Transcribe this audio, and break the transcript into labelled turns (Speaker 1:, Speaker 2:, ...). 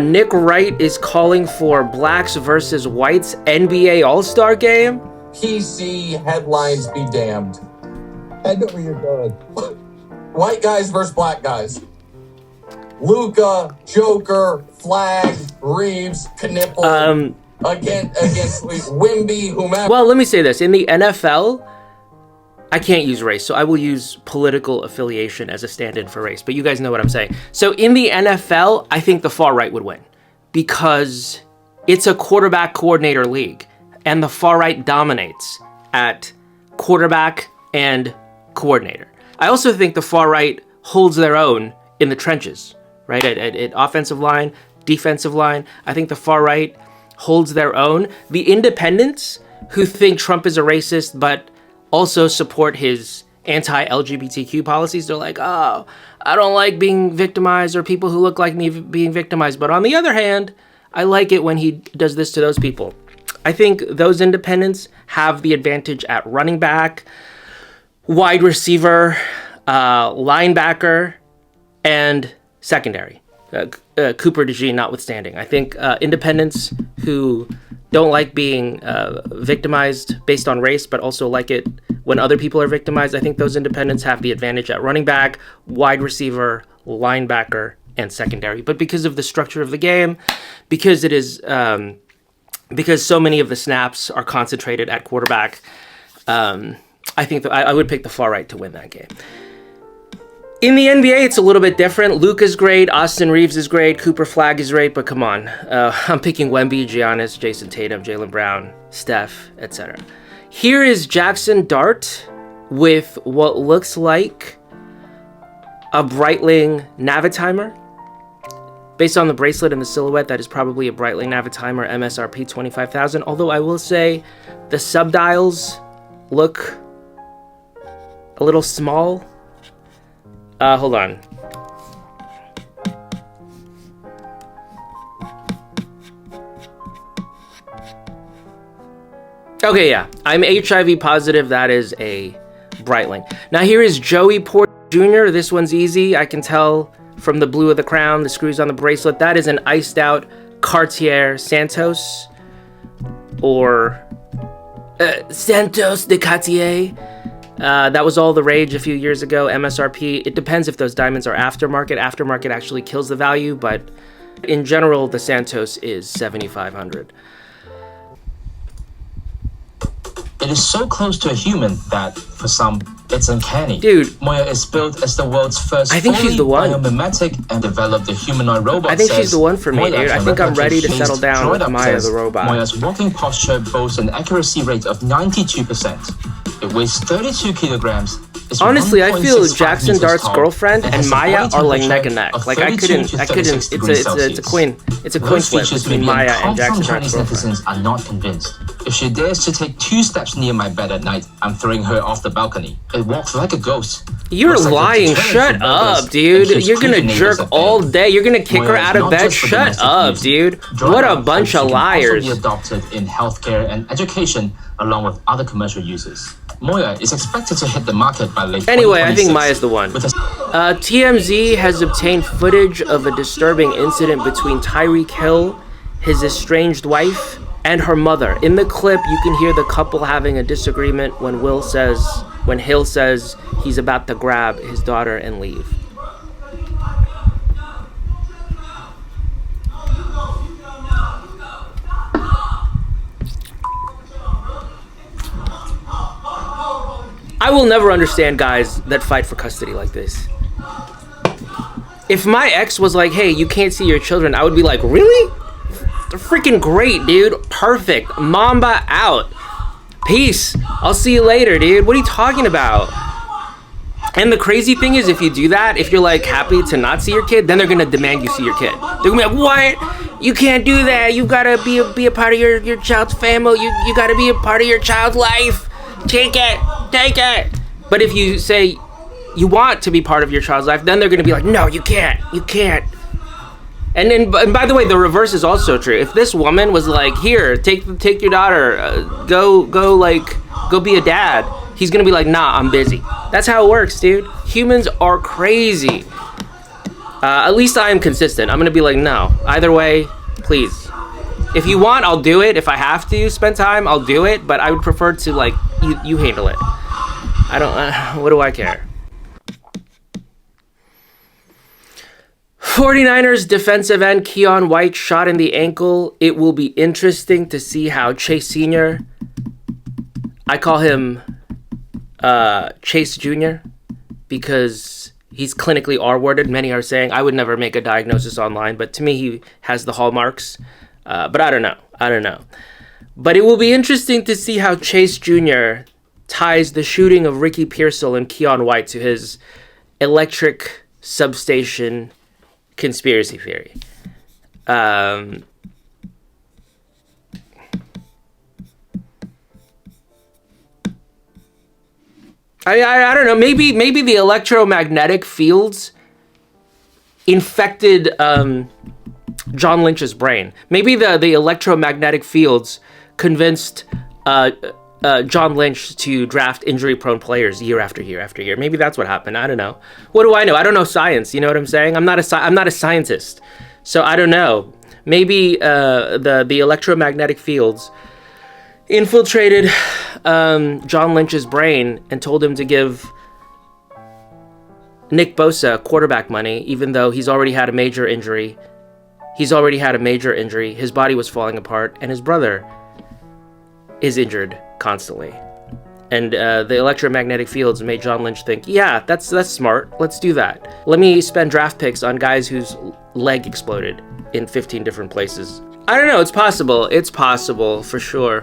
Speaker 1: Nick Wright is calling for blacks versus whites NBA All-Star game.
Speaker 2: PC headlines be damned. I know where you're going. White guys versus black guys. Luka, Joker, Flag, Reeves, Knipple, against Wimby, whomever.
Speaker 1: Well, let me say this. In the NFL, I can't use race, so I will use political affiliation as a stand-in for race, but you guys know what I'm saying. So in the NFL, I think the far right would win because it's a quarterback coordinator league, and the far right dominates at quarterback and coordinator. I also think the far right holds their own in the trenches, right? At offensive line, defensive line. I think the far right holds their own. The independents who think Trump is a racist, but also support his anti-LGBTQ policies, they're like, oh, I don't like being victimized or people who look like me being victimized. But on the other hand, I like it when he does this to those people. I think those independents have the advantage at running back, wide receiver, linebacker, and secondary. Cooper DeJean notwithstanding. I think independents who don't like being victimized based on race, but also like it when other people are victimized, I think those independents have the advantage at running back, wide receiver, linebacker, and secondary. But because of the structure of the game, because it is because so many of the snaps are concentrated at quarterback, I think that I would pick the far right to win that game. In the NBA, it's a little bit different. Luka's great, Austin Reeves is great, Cooper Flag is great, but come on. I'm picking Wemby, Giannis, Jason Tatum, Jaylen Brown, Steph, etc. Here is Jaxson Dart with what looks like a Breitling Navitimer. Based on the bracelet and the silhouette, that is probably a Breitling Navitimer, MSRP $25,000. Although I will say the subdials look a little small. Hold on. Okay, yeah. I'm HIV positive. That is a Breitling. Now here is Joey Porter Jr. This one's easy. I can tell from the blue of the crown, the screws on the bracelet. That is an iced out Cartier Santos. Or Santos de Cartier. That was all the rage a few years ago. MSRP, it depends if those diamonds are aftermarket. Aftermarket actually kills the value, but in general, the Santos is $7,500.
Speaker 3: It is so close to a human that, for some, it's uncanny.
Speaker 1: Dude.
Speaker 3: Moya is built as the world's first
Speaker 1: I think she's the one.
Speaker 3: biomimetic and developed the humanoid robot.
Speaker 1: I think she's the one for me, dude. I think I'm ready to settle down with Maya the robot.
Speaker 3: Moya's walking posture boasts an accuracy rate of 92%. It weighs 32 kilograms.
Speaker 1: Honestly, I feel Jaxson Dart's girlfriend and Maya are like neck and neck. Like I couldn't. It's a coin. It's a coin flip between Maya and Jaxson Dart's girlfriend.
Speaker 3: Are not convinced. If she dares to take 2 steps near my bed at night, I'm throwing her off the balcony. It walks like a ghost.
Speaker 1: You're lying. Shut up, dude. You're gonna jerk all day. You're gonna kick her out of bed. Shut up, dude. What a bunch of liars.
Speaker 3: Be adopted in healthcare and education along with other commercial uses. Moya is expected to hit the market by late 2026.
Speaker 1: Anyway, I think Maya's the one. TMZ has obtained footage of a disturbing incident between Tyreek Hill, his estranged wife, and her mother. In the clip, you can hear the couple having a disagreement when Hill says he's about to grab his daughter and leave. I will never understand guys that fight for custody like this. If my ex was like, hey, you can't see your children, I would be like, really? They're freaking great, dude. Perfect. Mamba out. Peace. I'll see you later, dude. What are you talking about? And the crazy thing is, if you do that, if you're like happy to not see your kid, then they're gonna demand you see your kid. They're gonna be like, what? You can't do that. You gotta be a part of your child's family. You gotta be a part of your child's life. Take it. But if you say you want to be part of your child's life, then they're gonna be like, no, you can't. And by the way, the reverse is also true. If this woman was like, here, take your daughter, go be a dad, he's gonna be like, nah, I'm busy. That's how it works, dude. Humans are crazy. At least I am consistent. I'm gonna be like, no. Either way, please. If you want, I'll do it. If I have to spend time, I'll do it. But I would prefer to, like, you handle it. I don't, what do I care? 49ers defensive end Keon White shot in the ankle. It will be interesting to see how Chase Sr., I call him Chase Jr., because he's clinically R-worded. Many are saying I would never make a diagnosis online, but to me he has the hallmarks. But I don't know. But it will be interesting to see how Chase Jr. ties the shooting of Ricky Pearsall and Keon White to his electric substation conspiracy theory. I don't know. Maybe the electromagnetic fields infected John Lynch's brain. Maybe the electromagnetic fields convinced John Lynch to draft injury-prone players year after year after year. Maybe that's what happened. I don't know. What do I know? I don't know science. You know what I'm saying? I'm not a scientist, so I don't know. Maybe the electromagnetic fields infiltrated John Lynch's brain and told him to give Nick Bosa quarterback money, even though he's already had a major injury. His body was falling apart, and his brother is injured constantly. And the electromagnetic fields made John Lynch think, yeah, that's smart. Let's do that. Let me spend draft picks on guys whose leg exploded in 15 different places. I don't know. It's possible. It's possible for sure.